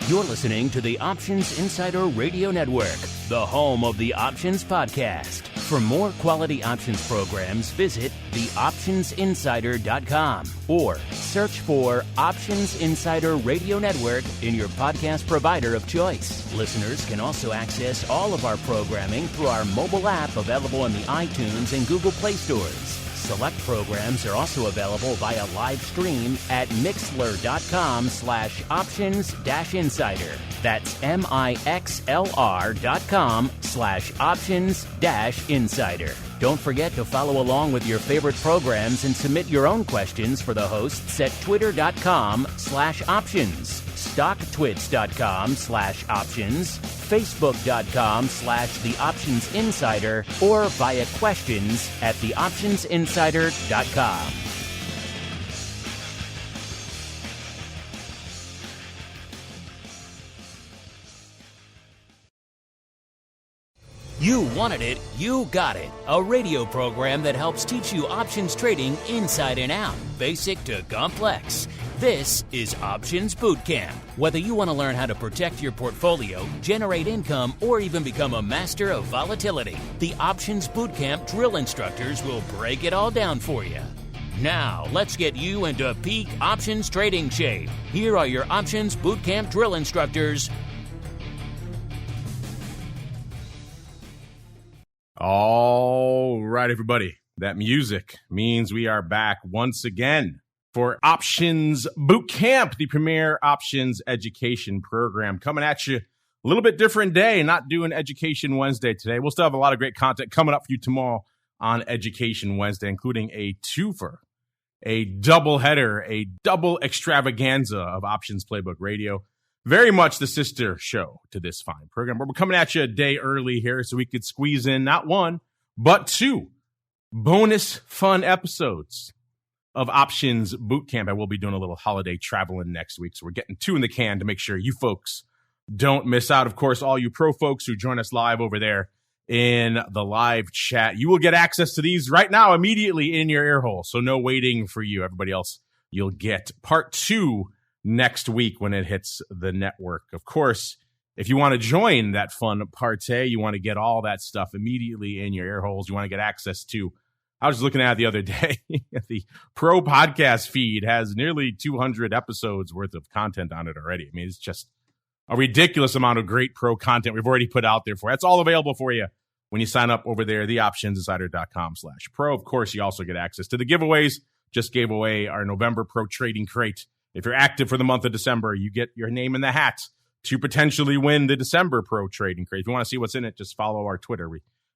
You're listening to the Options Insider Radio Network, the home of the Options Podcast. For more quality options programs, visit theoptionsinsider.com or search for Options Insider Radio Network in your podcast provider of choice. Listeners can also access all of our programming through our mobile app available in the iTunes and Google Play stores. Select programs are also available via live stream at mixlr.com/options-insider. That's mixlr.com/options-insider. Don't forget to follow along with your favorite programs and submit your own questions for the hosts at twitter.com/options, stocktwits.com/options, facebook.com/theoptionsinsider, or via questions at theoptionsinsider.com. You wanted it, you got it. A radio program that helps teach you options trading inside and out, basic to complex. This is Options Bootcamp. Whether you want to learn how to protect your portfolio, generate income, or even become a master of volatility, the Options Bootcamp drill instructors will break it all down for you. Now, let's get you into peak options trading shape. Here are your Options Bootcamp drill instructors. All right, everybody. That music means we are back once again for Options Bootcamp, the premier options education program. Coming at you a little bit different day, not doing Education Wednesday today. We'll still have a lot of great content coming up for you tomorrow on Education Wednesday, including a twofer, a double header, a double extravaganza of Options Playbook Radio. Very much the sister show to this fine program. But we're coming at you a day early here so we could squeeze in not one, but two bonus fun episodes of Options Bootcamp. I will be doing a little holiday traveling next week, so we're getting two in the can to make sure you folks don't miss out. Of course, all you pro folks who join us live over there in the live chat, you will get access to these right now immediately in your ear hole, so no waiting for you. Everybody else, you'll get part two next week when it hits the network. Of course, if you want to join that fun party, you want to get all that stuff immediately in your ear holes, you want to get access to, I was looking at it the other day, the Pro podcast feed has nearly 200 episodes worth of content on it already. I mean, it's just a ridiculous amount of great Pro content we've already put out there for you. That's all available for you when you sign up over there, theoptionsinsider.com/pro. Of course, you also get access to the giveaways. Just gave away our November Pro Trading Crate. If you're active for the month of December, you get your name in the hat to potentially win the December Pro Trading Crate. If you want to see what's in it, just follow our Twitter.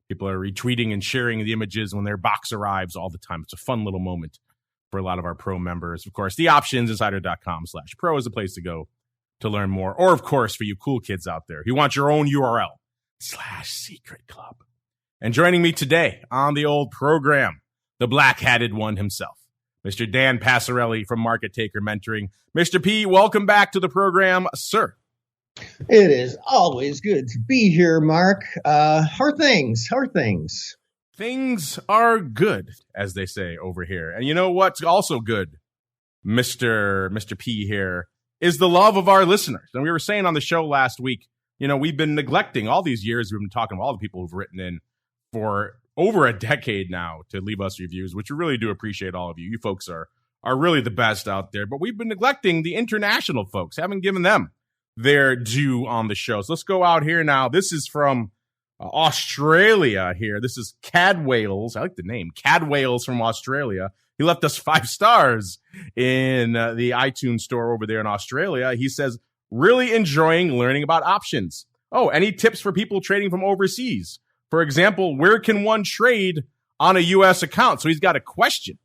People are retweeting and sharing the images when their box arrives all the time. It's a fun little moment for a lot of our Pro members. Of course, theoptionsinsider.com/pro is the place to go to learn more. Or, of course, for you cool kids out there, you want your own URL, /secret club. And joining me today on the old program, the black-hatted one himself, Mr. Dan Passarelli from Market Taker Mentoring. Mr. P, welcome back to the program, sir. It is always good to be here, Mark. How are things? Things are good, as they say over here. And you know what's also good, Mr. P here, is the love of our listeners. And we were saying on the show last week, you know, we've been neglecting all these years. We've been talking to all the people who've written in for over a decade now to leave us reviews, which we really do appreciate all of you. You folks are really the best out there. But we've been neglecting the international folks, haven't given them their due on the show. So let's go out here now. This is from Australia here. This is Cad Wales. I like the name. Cad Wales from Australia. He left us 5 stars in the iTunes store over there in Australia. He says, really enjoying learning about options. Oh, any tips for people trading from overseas? For example, where can one trade on a U.S. account? So he's got a question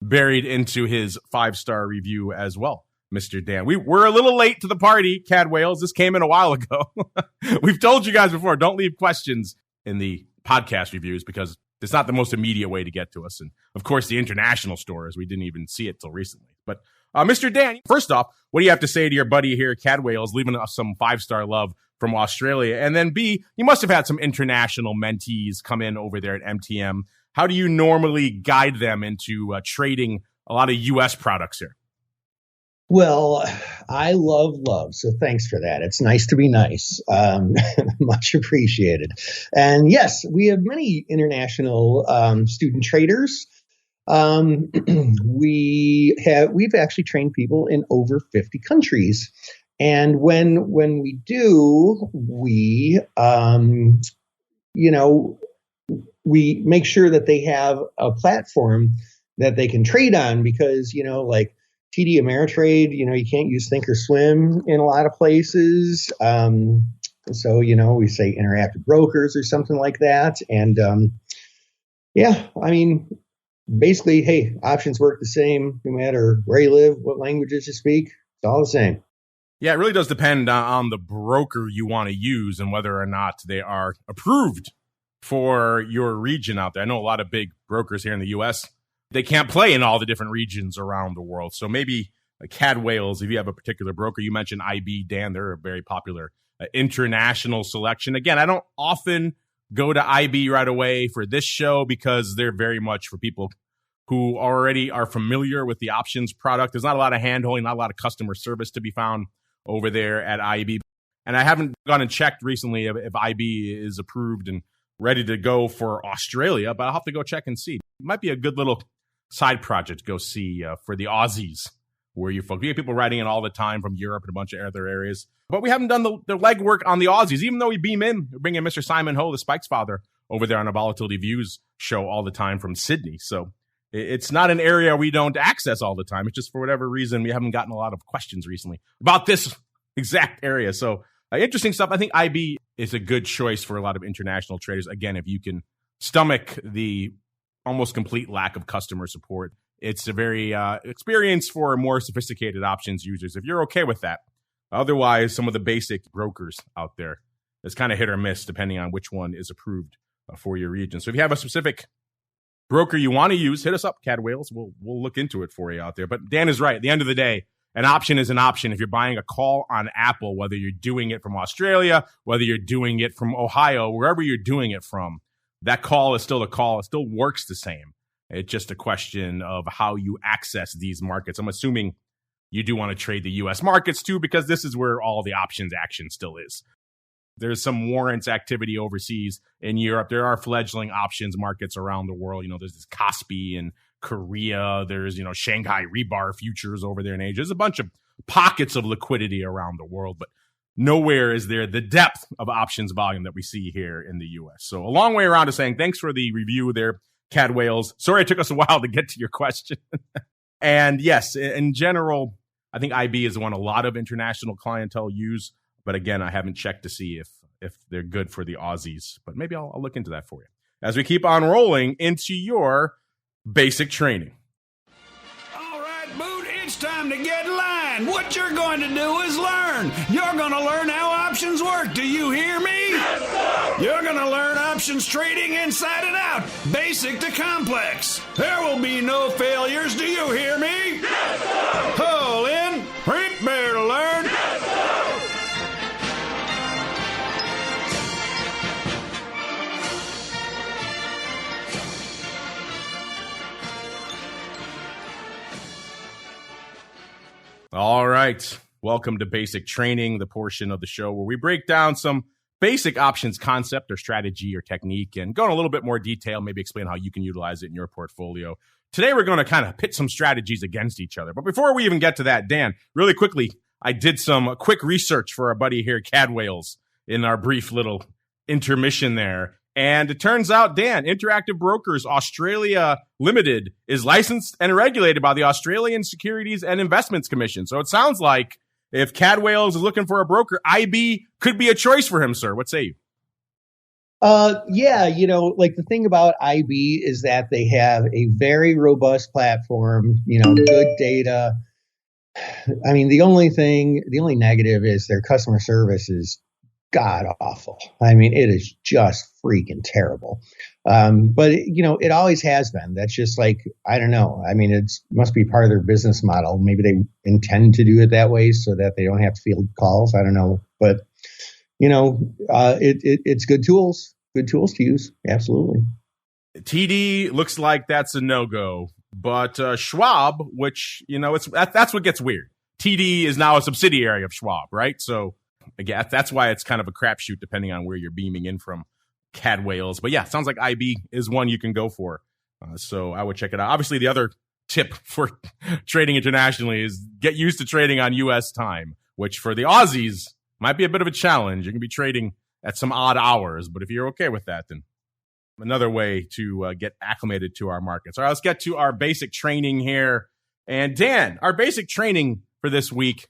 buried into his 5-star review as well, Mr. Dan. We're a little late to the party, Cad Wales. This came in a while ago. We've told you guys before, don't leave questions in the podcast reviews because it's not the most immediate way to get to us. And, of course, the international stores, we didn't even see it till recently. But, Mr. Dan, first off, what do you have to say to your buddy here, Cad Wales, leaving us some 5-star love from Australia? And then B, you must have had some international mentees come in over there at MTM. How do you normally guide them into trading a lot of U.S. products here? Well, I love love, so thanks for that. It's nice to be nice. Much appreciated. And yes, we have many international student traders. Um, we've actually trained people in over 50 countries. And when we do, you know, we make sure that they have a platform that they can trade on because, like TD Ameritrade, you can't use Thinkorswim in a lot of places. So, we say interactive brokers or something like that. And yeah, I mean, basically, hey, options work the same no matter where you live, what languages you speak. It's all the same. Yeah, it really does depend on the broker you want to use and whether or not they are approved for your region out there. I know a lot of big brokers here in the U.S., they can't play in all the different regions around the world. So maybe CAD Whales, if you have a particular broker, you mentioned IB, Dan, they're a very popular international selection. Again, I don't often go to IB right away for this show because they're very much for people who already are familiar with the options product. There's not a lot of hand-holding, not a lot of customer service to be found over there at IB. And I haven't gone and checked recently if IB is approved and ready to go for Australia, but I'll have to go check and see. It might be a good little side project to go see for the Aussies where you folks. We have people writing in all the time from Europe and a bunch of other areas. But we haven't done the legwork on the Aussies, even though we bring in Mr. Simon Ho, the Spikes father, over there on a Volatility Views show all the time from Sydney. So it's not an area we don't access all the time. It's just for whatever reason, we haven't gotten a lot of questions recently about this exact area. So interesting stuff. I think IB is a good choice for a lot of international traders. Again, if you can stomach the almost complete lack of customer support, it's a very experience for more sophisticated options users. If you're okay with that. Otherwise, some of the basic brokers out there, it's kind of hit or miss depending on which one is approved for your region. So if you have a specific broker you want to use, hit us up, CAD Whales. We'll look into it for you out there. But Dan is right. At the end of the day, an option is an option. If you're buying a call on Apple, whether you're doing it from Australia, whether you're doing it from Ohio, wherever you're doing it from, that call is still a call. It still works the same. It's just a question of how you access these markets. I'm assuming you do want to trade the U.S. markets too, because this is where all the options action still is. There's some warrants activity overseas in Europe. There are fledgling options markets around the world. There's this Kospi in Korea. There's, Shanghai rebar futures over there in Asia. There's a bunch of pockets of liquidity around the world, but nowhere is there the depth of options volume that we see here in the U.S. So a long way around to saying thanks for the review there, CAD Whales. Sorry it took us a while to get to your question. And yes, in general, I think IB is the one a lot of international clientele use. But again, I haven't checked to see if they're good for the Aussies. But maybe I'll look into that for you. As we keep on rolling into your basic training. All right, Boot, it's time to get in line. What you're going to do is learn. You're going to learn how options work. Do you hear me? Yes, sir. You're going to learn options trading inside and out, basic to complex. There will be no failures. Do you hear me? Yes, sir. Pull in, prepare to learn. Yes, sir. All right. Welcome to Basic Training, the portion of the show where we break down some basic options concept or strategy or technique and go in a little bit more detail, maybe explain how you can utilize it in your portfolio. Today, we're going to kind of pit some strategies against each other. But before we even get to that, Dan, really quickly, I did some quick research for our buddy here, CAD Whales, in our brief little intermission there. And it turns out, Dan, Interactive Brokers Australia Limited is licensed and regulated by the Australian Securities and Investments Commission. So it sounds like if CAD Whales is looking for a broker, IB could be a choice for him, sir. What say you? Yeah, like the thing about IB is that they have a very robust platform, good data. I mean, the only negative is their customer service is god awful. I mean, it is just freaking terrible. But it always has been. That's just like, I don't know. I mean, it must be part of their business model. Maybe they intend to do it that way so that they don't have to field calls. I don't know. But, it's good tools to use. Absolutely. TD looks like that's a no-go. But Schwab, which, that's what gets weird. TD is now a subsidiary of Schwab, right? So again, that's why it's kind of a crapshoot depending on where you're beaming in from, CAD whales. But yeah, sounds like IB is one you can go for. So I would check it out. Obviously, the other tip for trading internationally is get used to trading on U.S. time, which for the Aussies might be a bit of a challenge. You can be trading at some odd hours, but if you're okay with that, then another way to get acclimated to our markets. All right, let's get to our basic training here. And Dan, our basic training for this week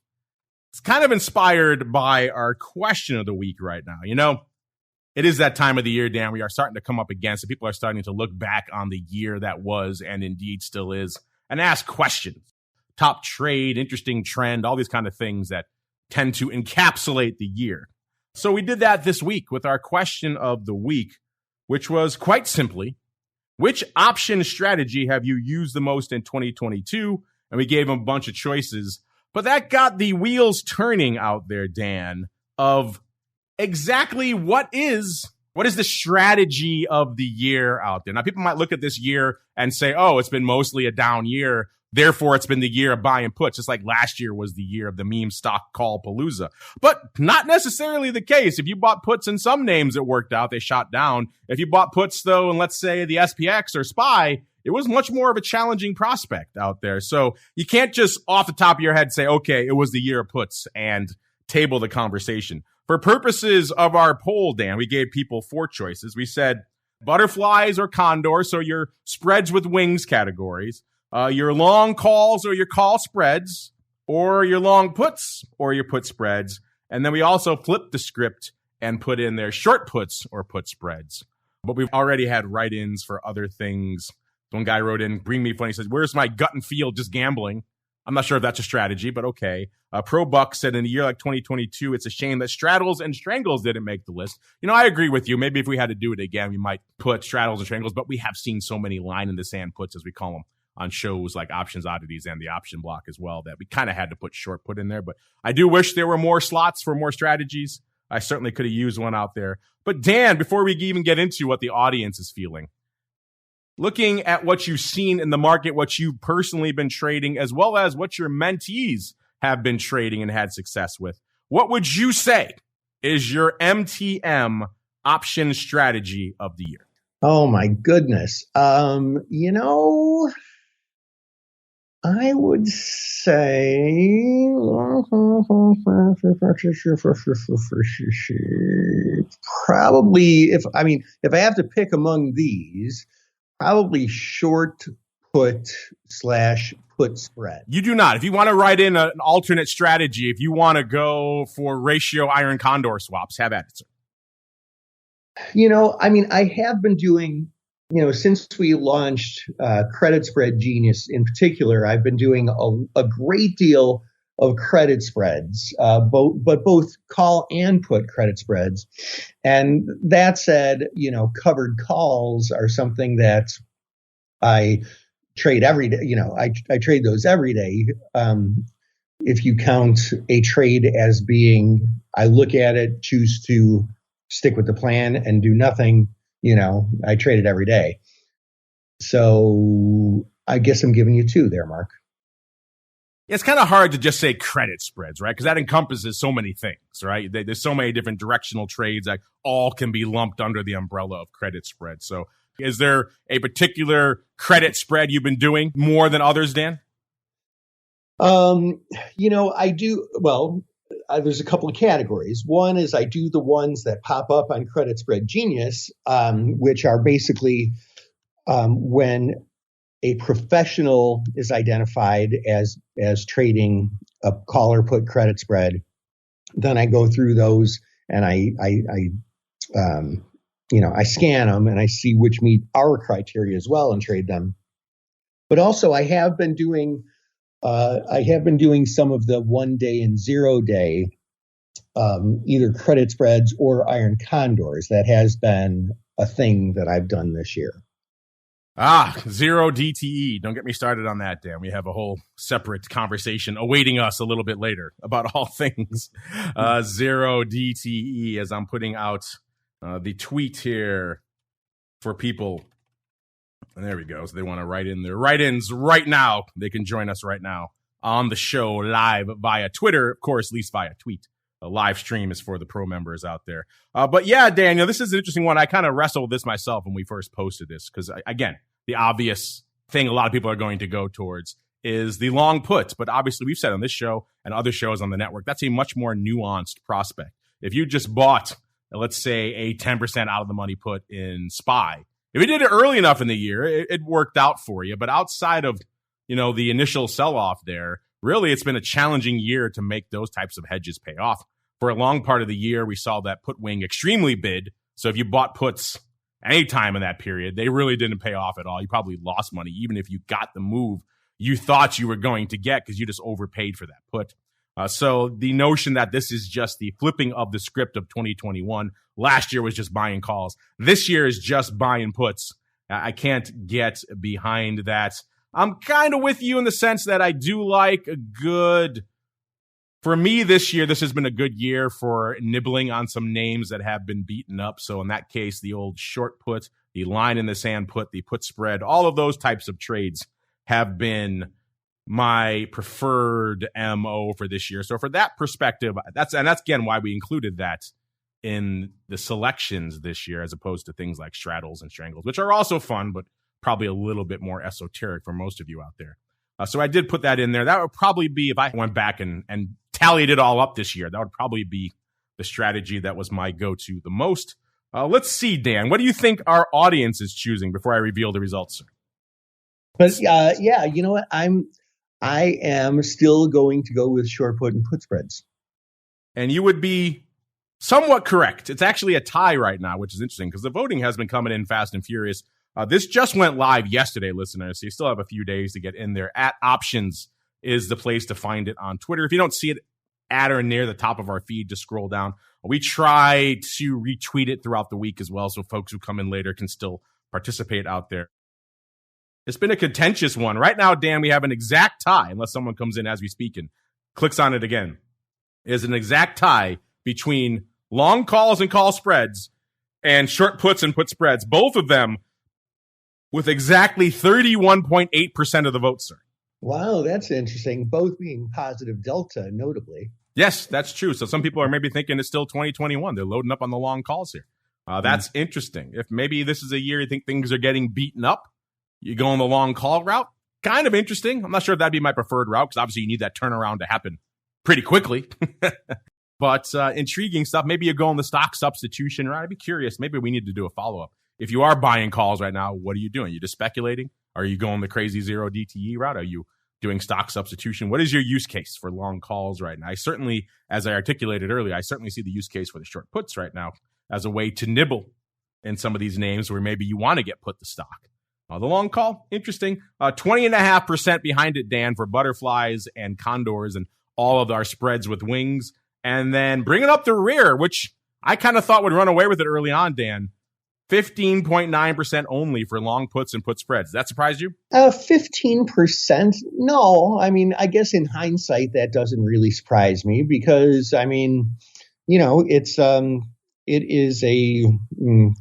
is kind of inspired by our question of the week right now. You know, it is that time of the year, Dan, we are starting to come up against it. People are starting to look back on the year that was and indeed still is and ask questions. Top trade, interesting trend, all these kind of things that tend to encapsulate the year. So we did that this week with our question of the week, which was quite simply, which option strategy have you used the most in 2022? And we gave them a bunch of choices, but that got the wheels turning out there, Dan, of exactly what is the strategy of the year out there. Now, people might look at this year and say, oh, it's been mostly a down year. Therefore, it's been the year of buying puts, just like last year was the year of the meme stock call palooza. But not necessarily the case. If you bought puts in some names, it worked out. They shot down. If you bought puts, though, in let's say the SPX or SPY, it was much more of a challenging prospect out there. So you can't just off the top of your head say, okay, it was the year of puts and table the conversation. For purposes of our poll, Dan, we gave people 4 choices. We said butterflies or condors, so your spreads with wings categories, your long calls or your call spreads, or your long puts or your put spreads. And then we also flipped the script and put in their short puts or put spreads. But we've already had write-ins for other things. One guy wrote in, Bring Me Funny, he says, where's my gut and feel just gambling? I'm not sure if that's a strategy, but okay. Pro Buck said in a year like 2022, it's a shame that straddles and strangles didn't make the list. You know, I agree with you. Maybe if we had to do it again, we might put straddles and strangles, but we have seen so many line in the sand puts, as we call them, on shows like Options Oddities and the Option Block as well, that we kind of had to put short put in there. But I do wish there were more slots for more strategies. I certainly could have used one out there. But Dan, before we even get into what the audience is feeling, looking at what you've seen in the market, what you've personally been trading, as well as what your mentees have been trading and had success with, what would you say is your MTM option strategy of the year? Oh my goodness. You know, I would say probably if I have to pick among these, probably short put / put spread. You do not. If you want to write in an alternate strategy, if you want to go for ratio iron condor swaps, have at it, sir. You know, I have been doing, since we launched Credit Spread Genius in particular, I've been doing a great deal of credit spreads, both call and put credit spreads. And that said, covered calls are something that I trade every day. I trade those every day. If you count a trade as being, I look at it, choose to stick with the plan and do nothing, I trade it every day. So I guess I'm giving you 2 there, Mark. It's kind of hard to just say credit spreads, right? Because that encompasses so many things, right? There's so many different directional trades that all can be lumped under the umbrella of credit spread. So is there a particular credit spread you've been doing more than others, Dan? I do. Well, there's a couple of categories. One is I do the ones that pop up on Credit Spread Genius, which are basically when a professional is identified as trading a call or put credit spread. Then I go through those and I scan them and I see which meet our criteria as well and trade them. But also I have been doing some of the 1 day and 0 day, either credit spreads or iron condors. That has been a thing that I've done this year. 0 DTE. Don't get me started on that, Dan. We have a whole separate conversation awaiting us a little bit later about all things 0 DTE, as I'm putting out the tweet here for people. And there we go. So they want to write in their write-ins right now. They can join us right now on the show live via Twitter, of course, at least via tweet. The live stream is for the pro members out there. But yeah, Daniel, this is an interesting one. I kind of wrestled with this myself when we first posted this because, again, the obvious thing a lot of people are going to go towards is the long put. But obviously, we've said on this show and other shows on the network, that's a much more nuanced prospect. If you just bought, let's say, a 10% out of the money put in SPY, if you did it early enough in the year, it worked out for you. But outside of, the initial sell-off there, really, it's been a challenging year to make those types of hedges pay off. For a long part of the year, we saw that put wing extremely bid. So if you bought puts any time in that period, they really didn't pay off at all. You probably lost money, even if you got the move you thought you were going to get because you just overpaid for that put. So the notion that this is just the flipping of the script of 2021, last year was just buying calls. This year is just buying puts. I can't get behind that. I'm kind of with you in the sense that I do like a good... For me this year, this has been a good year for nibbling on some names that have been beaten up. So in that case, the old short put, the line in the sand put, the put spread, all of those types of trades have been my preferred MO for this year. So for that perspective, that's again why we included that in the selections this year, as opposed to things like straddles and strangles, which are also fun, but probably a little bit more esoteric for most of you out there. So I did put that in there. That would probably be, if I went back and tallied it all up this year, that would probably be the strategy that was my go-to the most. Let's see, Dan, what do you think our audience is choosing before I reveal the results, sir? But yeah, you know what? I am still going to go with short put and put spreads. And you would be somewhat correct. It's actually a tie right now, which is interesting because the voting has been coming in fast and furious. This just went live yesterday, listeners, so you still have a few days to get in there. At Options is the place to find it on Twitter. If you don't see it at or near the top of our feed, just scroll down. We try to retweet it throughout the week as well, so folks who come in later can still participate out there. It's been a contentious one. Right now, Dan, we have an exact tie, unless someone comes in as we speak and clicks on it again. Is an exact tie between long calls and call spreads and short puts and put spreads. Both of them with exactly 31.8% of the votes, sir. Wow, that's interesting. Both being positive delta, notably. Yes, that's true. So some people are maybe thinking it's still 2021. They're loading up on the long calls here. That's interesting. If maybe this is a year you think things are getting beaten up, you go on the long call route. Kind of interesting. I'm not sure if that'd be my preferred route because obviously you need that turnaround to happen pretty quickly. But intriguing stuff. Maybe you go on the stock substitution route. I'd be curious. Maybe we need to do a follow-up. If you are buying calls right now, what are you doing? Are you just speculating? Are you going the crazy zero DTE route? Are you doing stock substitution? What is your use case for long calls right now? I certainly, as I articulated earlier, I certainly see the use case for the short puts right now as a way to nibble in some of these names where maybe you want to get put to stock. The long call, interesting. 20.5% behind it, Dan, for butterflies and condors and all of our spreads with wings. And then bringing up the rear, which I kind of thought would run away with it early on, Dan. 15.9% only for long puts and put spreads. Does that surprise you? 15%? No. I mean, I guess in hindsight, that doesn't really surprise me because, I mean, it is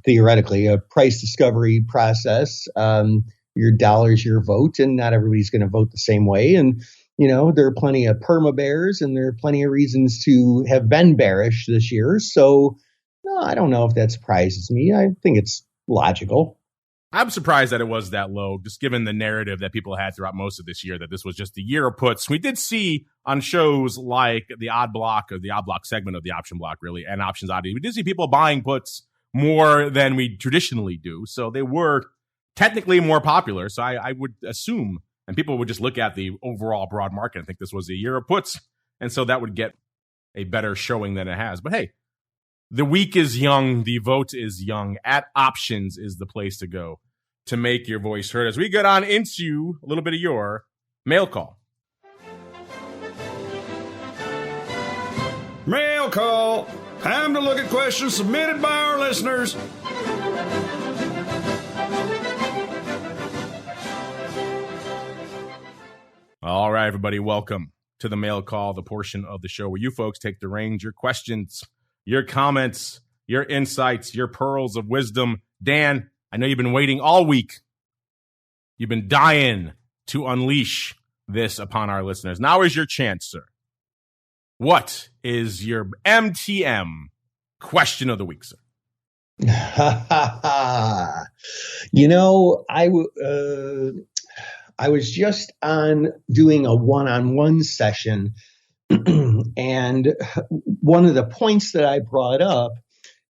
theoretically a price discovery process. Your dollar's your vote, and not everybody's going to vote the same way. And, there are plenty of perma bears and there are plenty of reasons to have been bearish this year. So, no, I don't know if that surprises me. I think it's logical. I'm surprised that it was that low, just given the narrative that people had throughout most of this year, that this was just the year of puts. We did see on shows like the odd block segment of the option block, really, and Options Oddity, we did see people buying puts more than we traditionally do. So they were technically more popular. So I would assume, and people would just look at the overall broad market and think this was a year of puts. And so that would get a better showing than it has. But hey, the week is young. The vote is young. At Options is the place to go to make your voice heard as we get on into a little bit of your mail call. Mail call. Time to look at questions submitted by our listeners. All right, everybody, welcome to the mail call, the portion of the show where you folks take the reins, your questions, your comments, your insights, your pearls of wisdom. Dan, I know you've been waiting all week. You've been dying to unleash this upon our listeners. Now is your chance, sir. What is your MTM question of the week, sir? I was just on doing a one-on-one session, and one of the points that I brought up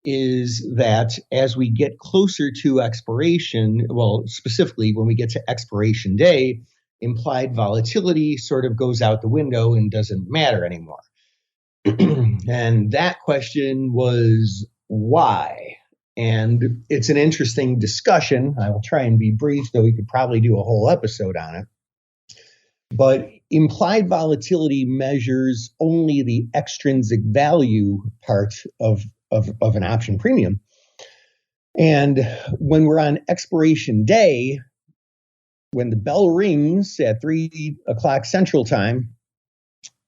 is that as we get closer to expiration, well, specifically when we get to expiration day, implied volatility sort of goes out the window and doesn't matter anymore. And that question was why? And it's an interesting discussion. I will try and be brief, though we could probably do a whole episode on it. But implied volatility measures only the extrinsic value part of an option premium. And when we're on expiration day, when the bell rings at 3 o'clock Central Time,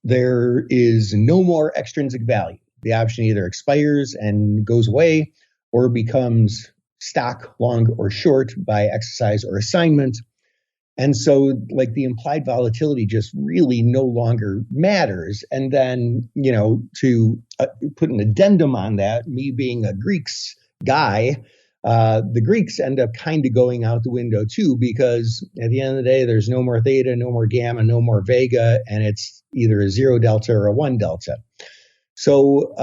there is no more extrinsic value. The option either expires and goes away or becomes stock, long or short by exercise or assignment. And so like the implied volatility just really no longer matters. And then, to put an addendum on that, me being a Greeks guy, the Greeks end up kind of going out the window too, because at the end of the day, there's no more theta, no more gamma, no more vega, and it's either a 0 delta or a 1 delta. So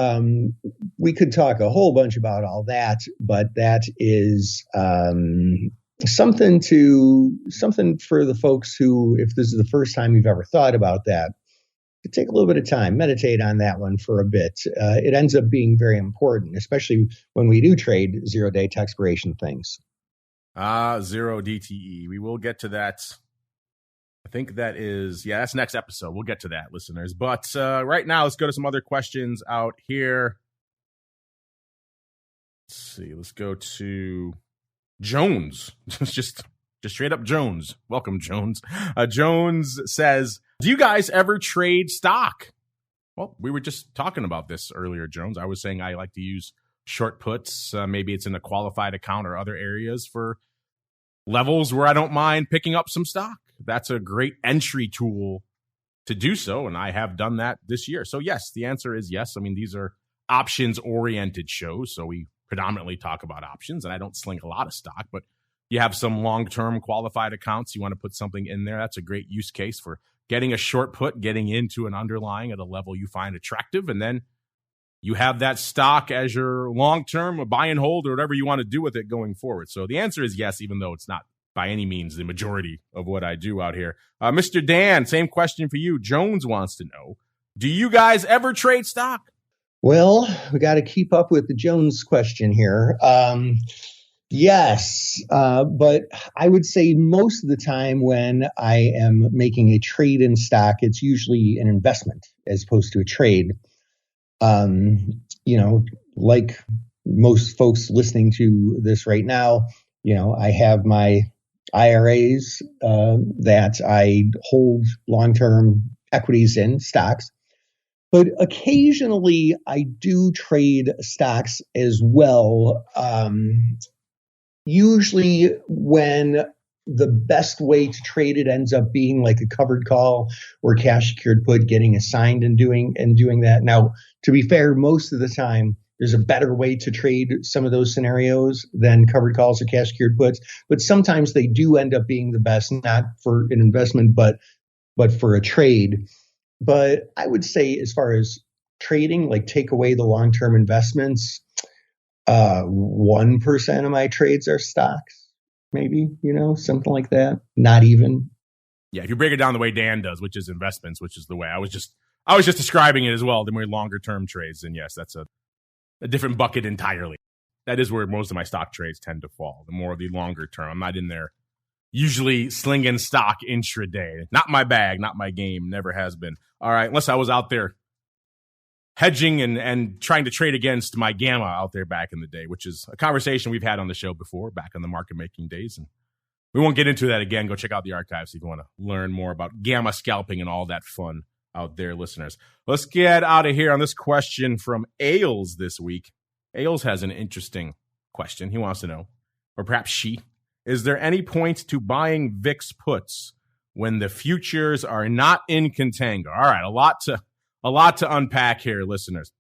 we could talk a whole bunch about all that, but that is something for the folks who, if this is the first time you've ever thought about that, take a little bit of time, meditate on that one for a bit. It ends up being very important, especially when we do trade 0-day to expiration things. 0 DTE. We will get to that. I think that's next episode. We'll get to that, listeners. But right now, let's go to some other questions out here. Let's see. Let's go to Jones. just straight up Jones. Welcome, Jones. Jones says, do you guys ever trade stock? Well, we were just talking about this earlier, Jones. I was saying I like to use short puts. Maybe it's in a qualified account or other areas for levels where I don't mind picking up some stock. That's a great entry tool to do so, and I have done that this year. So yes, the answer is yes. I mean, these are options-oriented shows, so we predominantly talk about options, and I don't sling a lot of stock, but you have some long-term qualified accounts, you want to put something in there. That's a great use case for getting a short put, getting into an underlying at a level you find attractive, and then you have that stock as your long-term buy and hold or whatever you want to do with it going forward. So the answer is yes, even though it's not by any means the majority of what I do out here. Mr. Dan, same question for you. Jones wants to know, do you guys ever trade stock? Well, we got to keep up with the Jones question here. Yes, but I would say most of the time when I am making a trade in stock, it's usually an investment as opposed to a trade. Like most folks listening to this right now, I have my IRAs that I hold long-term equities in stocks. But occasionally I do trade stocks as well. Usually when the best way to trade it ends up being like a covered call or cash secured put, getting assigned and doing that. Now, to be fair, most of the time there's a better way to trade some of those scenarios than covered calls or cash secured puts. But sometimes they do end up being the best, not for an investment, but for a trade. But I would say as far as trading, like take away the long-term investments, 1% of my trades are stocks, maybe, something like that. Not even. Yeah, if you break it down the way Dan does, which is investments, which is the way I was just describing it as well, the more longer-term trades. And yes, that's a different bucket entirely. That is where most of my stock trades tend to fall, the more of the longer term. I'm not in there usually slinging stock intraday. Not my bag, not my game, never has been. All right, unless I was out there hedging and trying to trade against my gamma out there back in the day, which is a conversation we've had on the show before, back in the market making days. And we won't get into that again. Go check out the archives if you want to learn more about gamma scalping and all that fun out there, listeners. Let's get out of here on this question from Ailes this week. Ailes has an interesting question. He wants to know, or perhaps she, is there any point to buying VIX puts when the futures are not in contango. All right, a lot to unpack here, listeners.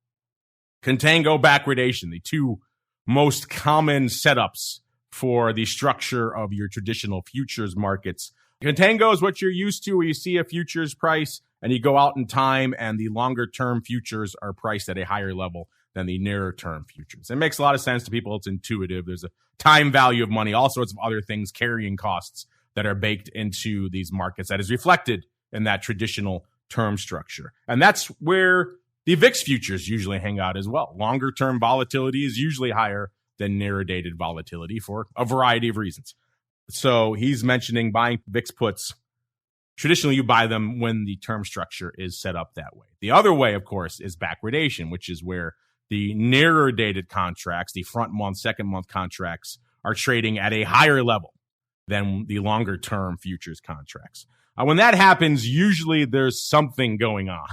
Contango, backwardation, the two most common setups for the structure of your traditional futures markets. Contango is what you're used to, where you see a futures price and you go out in time and the longer term futures are priced at a higher level than the nearer term futures. It makes a lot of sense to people. It's intuitive. There's a time value of money, all sorts of other things, carrying costs that are baked into these markets that is reflected in that traditional term structure. And that's where the VIX futures usually hang out as well. Longer term volatility is usually higher than nearer dated volatility for a variety of reasons. So he's mentioning buying VIX puts. Traditionally, you buy them when the term structure is set up that way. The other way, of course, is backwardation, which is where the nearer dated contracts, the front month, second month contracts, are trading at a higher level than the longer term futures contracts. When that happens, usually there's something going on.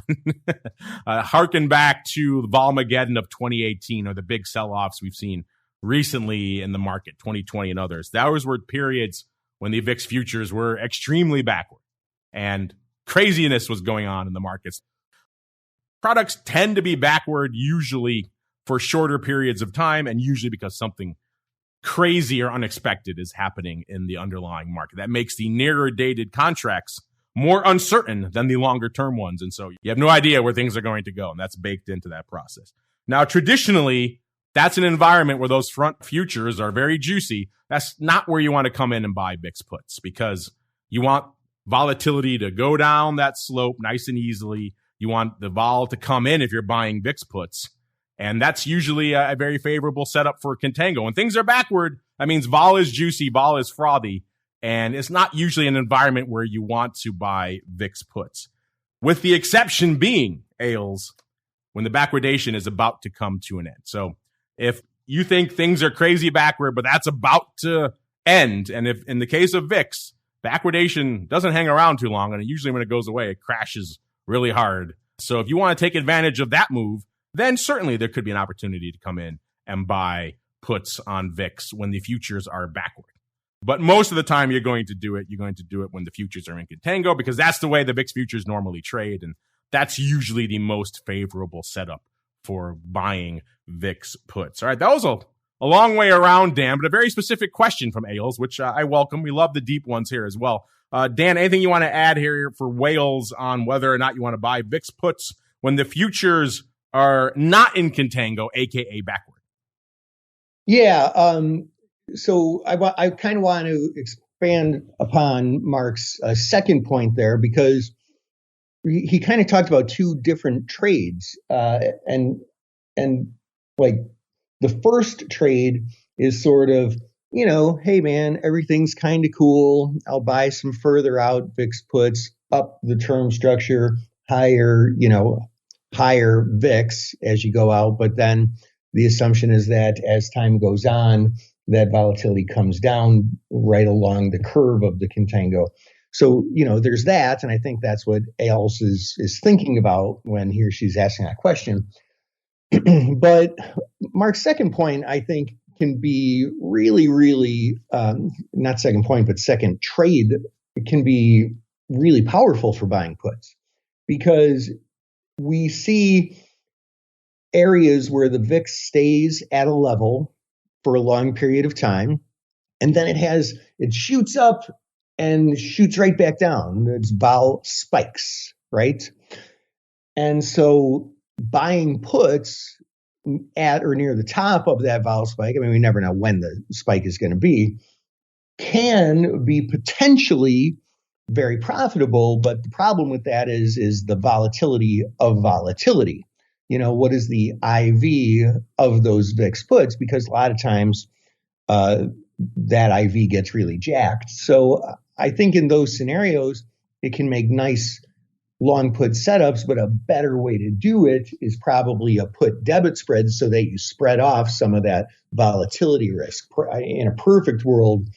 Harken back to the Volmageddon of 2018 or the big sell-offs we've seen recently in the market, 2020 and others. Those were periods when the VIX futures were extremely backward and craziness was going on in the markets. Products tend to be backward usually for shorter periods of time and usually because something crazy or unexpected is happening in the underlying market. That makes the nearer dated contracts more uncertain than the longer term ones. And so you have no idea where things are going to go. And that's baked into that process. Now, traditionally, that's an environment where those front futures are very juicy. That's not where you want to come in and buy VIX puts because you want volatility to go down that slope nice and easily. You want the vol to come in if you're buying VIX puts. And that's usually a very favorable setup for contango. When things are backward, that means vol is juicy, vol is frothy, and it's not usually an environment where you want to buy VIX puts. With the exception being, Ailes, when the backwardation is about to come to an end. So if you think things are crazy backward, but that's about to end, and if in the case of VIX, backwardation doesn't hang around too long, and usually when it goes away, it crashes really hard. So if you want to take advantage of that move, then certainly there could be an opportunity to come in and buy puts on VIX when the futures are backward. But most of the time you're going to do it when the futures are in contango because that's the way the VIX futures normally trade. And that's usually the most favorable setup for buying VIX puts. All right, that was a long way around, Dan, but a very specific question from Ailes, which I welcome. We love the deep ones here as well. Dan, anything you want to add here for Wales on whether or not you want to buy VIX puts when the futures are not in contango, aka backward? Yeah. So I kind of want to expand upon Mark's second point there because he kind of talked about two different trades, and like the first trade is sort of, hey man, everything's kind of cool. I'll buy some further out VIX puts up the term structure, higher VIX as you go out. But then the assumption is that as time goes on, that volatility comes down right along the curve of the contango. So, there's that. And I think that's what Ailes is thinking about when he or she's asking that question. But Mark's second point, I think, can be really, really, not second point, but second trade, it can be really powerful for buying puts because we see areas where the VIX stays at a level for a long period of time, and then it shoots up and shoots right back down. It's vol spikes, right? And so buying puts at or near the top of that vol spike, I mean, we never know when the spike is going to be, can be potentially very profitable. But the problem with that is the volatility of volatility. What is the IV of those VIX puts? Because a lot of times that IV gets really jacked. So I think in those scenarios, it can make nice long put setups, but a better way to do it is probably a put debit spread so that you spread off some of that volatility risk. In a perfect world,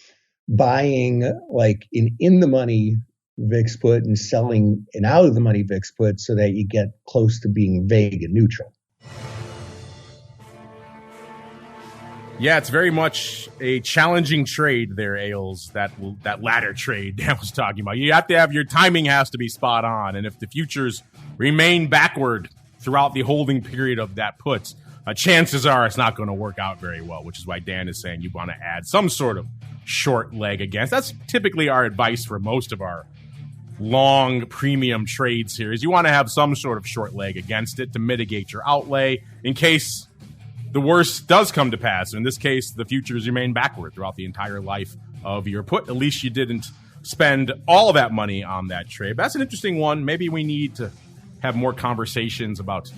buying like an in the money VIX put and selling an out of the money VIX put so that you get close to being vague and neutral. Yeah, it's very much a challenging trade there, Ailes, that ladder trade Dan was talking about. You have to have your timing has to be spot on. And if the futures remain backward throughout the holding period of that put, chances are it's not going to work out very well, which is why Dan is saying you want to add some sort of short leg against. That's typically our advice for most of our long premium trades here is you want to have some sort of short leg against it to mitigate your outlay in case the worst does come to pass. In this case, the futures remain backward throughout the entire life of your put. At least you didn't spend all that money on that trade. But that's an interesting one. Maybe we need to have more conversations about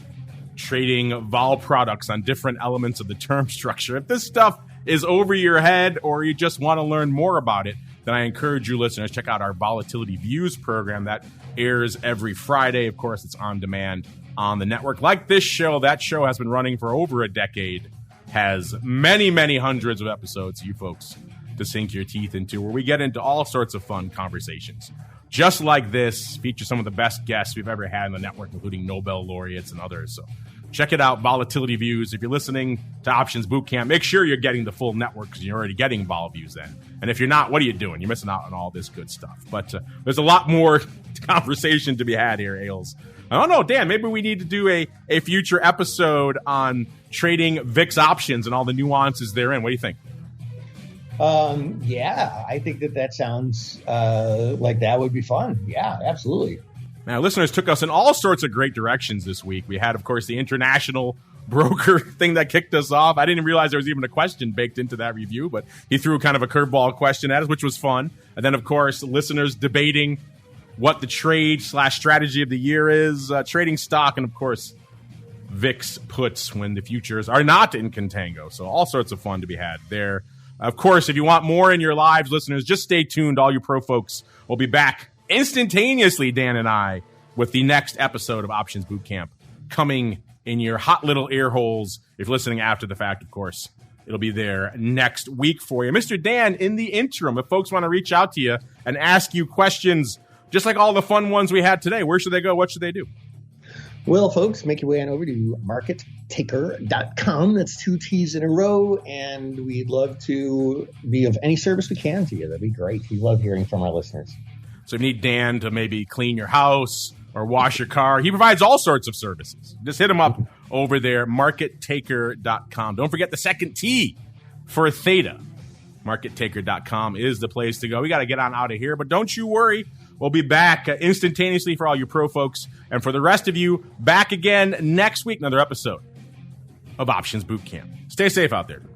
trading vol products on different elements of the term structure. If this stuff is over your head or you just want to learn more about it, then I encourage you listeners, check out our Volatility Views program that airs every Friday. Of course, it's on demand on the network. Like this show, that show has been running for over a decade, has many, many hundreds of episodes you folks to sink your teeth into, where we get into all sorts of fun conversations. Just like this, feature some of the best guests we've ever had in the network, including Nobel laureates and others. So check it out, Volatility Views. If you're listening to Options Bootcamp, make sure you're getting the full network because you're already getting Vol Views then. And if you're not, what are you doing? You're missing out on all this good stuff. But there's a lot more conversation to be had here, Ailes. I don't know, Dan, maybe we need to do a future episode on trading VIX options and all the nuances therein. What do you think? Yeah, I think that sounds like that would be fun. Yeah, absolutely. Now, listeners took us in all sorts of great directions this week. We had, of course, the international broker thing that kicked us off. I didn't realize there was even a question baked into that review, but he threw kind of a curveball question at us, which was fun. And then, of course, listeners debating what the trade/strategy of the year is, trading stock, and, of course, VIX puts when the futures are not in contango. So all sorts of fun to be had there. Of course, if you want more in your lives, listeners, just stay tuned. All you pro folks will be back instantaneously, Dan and I, with the next episode of Options Bootcamp coming in your hot little ear holes. If you're listening after the fact, of course, it'll be there next week for you. Mr. Dan, in the interim, if folks want to reach out to you and ask you questions, just like all the fun ones we had today, where should they go? What should they do? Well, folks, make your way on over to markettaker.com. That's 2 T's in a row, and we'd love to be of any service we can to you. That'd be great. We love hearing from our listeners. So if you need Dan to maybe clean your house or wash your car, he provides all sorts of services. Just hit him up over there, markettaker.com. Don't forget the second T for Theta. Markettaker.com is the place to go. We got to get on out of here, but don't you worry. We'll be back instantaneously for all you pro folks. And for the rest of you, back again next week, another episode of Options Bootcamp. Stay safe out there, everybody.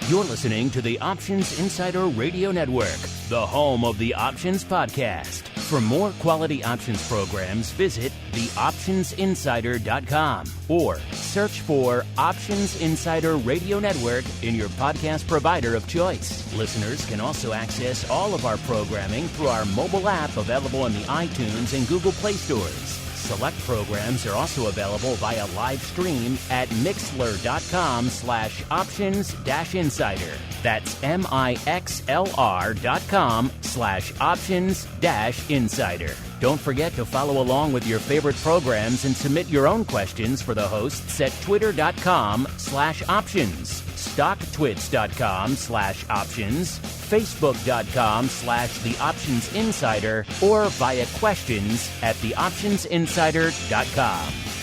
You're listening to the Options Insider Radio Network, the home of the Options Podcast. For more quality options programs, visit theoptionsinsider.com or search for Options Insider Radio Network in your podcast provider of choice. Listeners can also access all of our programming through our mobile app available in the iTunes and Google Play stores. Select programs are also available via live stream at mixlr.com/options-insider. That's mixlr.com/options-insider. Don't forget to follow along with your favorite programs and submit your own questions for the hosts at twitter.com/options, stocktwits.com/options, facebook.com/theoptionsinsider, or via questions at theoptionsinsider.com.